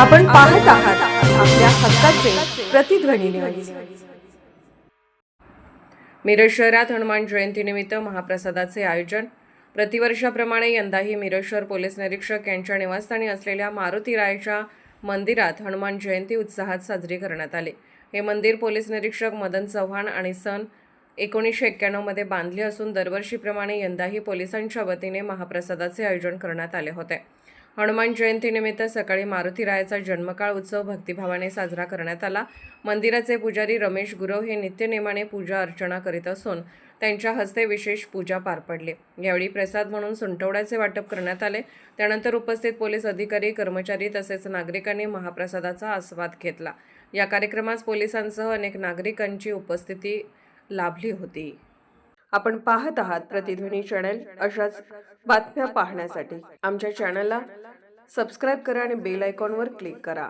आपण पाहत आहात आपल्या हक्काचे प्रतिध्वनी न्यूज। मिरज शहरात हनुमान जयंतीनिमित्त महाप्रसादाचे आयोजन। प्रतिवर्षाप्रमाणे यंदाही मिरज शहर पोलीस निरीक्षक यांच्या निवासस्थानी असलेल्या मारुती रायाच्या मंदिरात हनुमान जयंती उत्साहात साजरी करण्यात आली। हे मंदिर पोलीस निरीक्षक मदन चव्हाण आणि सन 1991 मध्ये बांधले असून दरवर्षीप्रमाणे यंदाही पोलिसांच्या वतीने महाप्रसादाचे आयोजन करण्यात आले होते। हनुमान जयंतीनिमित्त सकाळी मारुती रायाचा जन्मकाळ उत्सव भक्तिभावाने साजरा करण्यात आला। मंदिराचे पुजारी रमेश गुरव हे नित्यनेमाने पूजा अर्चना करीत असून त्यांच्या हस्ते विशेष पूजा पार पडली। यावेळी प्रसाद म्हणून सुंठवड्याचे वाटप करण्यात आले। त्यानंतर उपस्थित पोलीस अधिकारी, कर्मचारी तसेच नागरिकांनी महाप्रसादाचा आस्वाद घेतला। या कार्यक्रमास पोलिसांसह अनेक नागरिकांची उपस्थिती लाभली होती। आपण पाहत आहात प्रतिध्वनी चॅनल। अशाच बातम्या पाहण्यासाठी आमच्या चॅनलला सबस्क्राइब करा आणि बेल आयकॉनवर क्लिक करा।